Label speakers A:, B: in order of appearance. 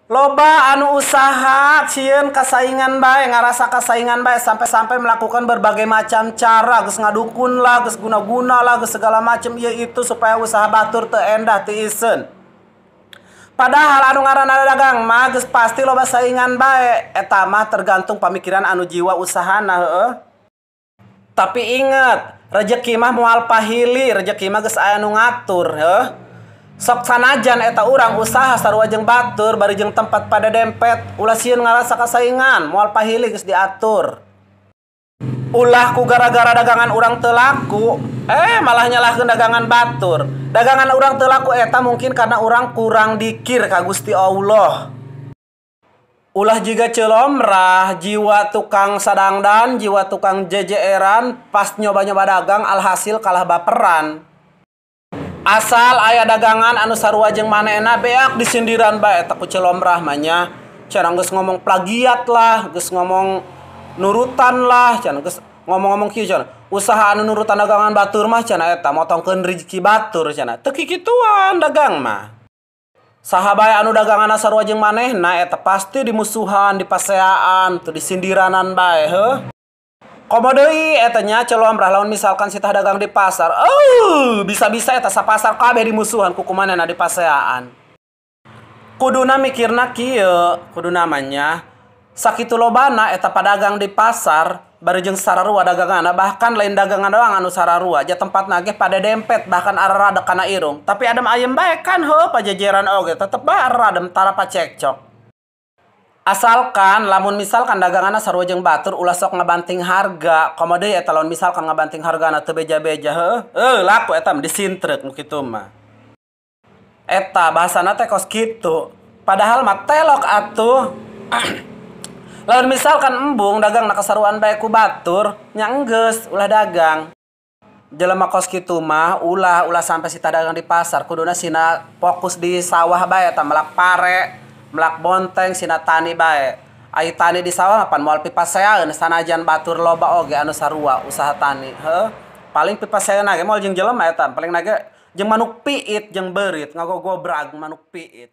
A: Loba anu usaha cieun kasaingan bae, ngarasa kasaingan bae sampai-sampai melakukan berbagai macam cara, geus ngadukun lah, geus guna-guna lah, geus segala macam ieu itu supaya usaha batur teu endah teu iseun. Padahal anu ngaranna dagang mah geus pasti loba saingan bae, eta mah tergantung pamikiran anu jiwa usahana heueuh. Tapi inget, rezeki mah moal pahili, rezeki mah geus aya nu ngatur heuh. Sok sanajan eta urang usaha sarua jeung batur bari jeung tempat pada dempet, ulah sieun ngarasa kasaingan, moal pahili geus diatur. Ulah ku gara-gara dagangan urang teu laku, malah nyalahkeun dagangan batur. Dagangan urang teu laku eta mungkin karena urang kurang dikir ka Gusti Allah. Ulah jiga celomrah, jiwa tukang sadangdan, jiwa tukang jejeeran, pas nyoba-nyoba dagang alhasil kalah baperan. Asal aya dagangan anu sarua jeung manehna beak disindiran bae eta ku celomrah mah nya. Cenah geus ngomong plagiat lah, geus ngomong nurutan lah, cenah geus ngomong-ngomong kieu cenah. Usaha anu nurutan dagangan batur mah cenah eta motongkeun rezeki batur cenah. Teu kikituan dagang mah. Saha bae anu daganganna sarua jeung manehna eta pasti dimusuhan, dipaseaan, teu disindiranan bae heuh. Komo deui eta nya celomrah lamun misalkan sitah dagang di pasar. Bisa-bisa eta sapasar kabeh dimusuhan ku kumanehna dipaseaan. Kuduna mikirna kieu, kuduna mah nya sakitu lobana eta padagang di pasar bari jeung sararua daganganna, bahkan lain dagangan doang anu sararua, ja tempatna ge pada dempet bahkan arara kana irung. Tapi adem ayem bae kan heuh pajajaran oge tetep bae adem tara pacekcok. Asalkan lamun misalkan daganganna sarua jeung batur ulah sok ngabanting harga, komo deui eta lamun misalkan ngabanting hargana teu beja-beja heuh, laku eta mah disintreuk nu kitu mah. Eta bahasana teh kos kitu. Padahal mah telok atuh. Lamun misalkan embung dagang kasaruan bae ku batur, nya enggeus ulah dagang. Jelema kos kitu mah ulah sampai sita dagang di pasar, kuduna sina fokus di sawah bae eta melak pare. Melak bonteng sina tani bae. Ai tani di sawah pan moal pipaseaeun sanajan batur loba oge anu sarua usaha tani heuh. Paling pipaseaeunna ge moal jeung jelema eta paling nage jeung manuk piit jeung beurit ngagogobrag manuk piit.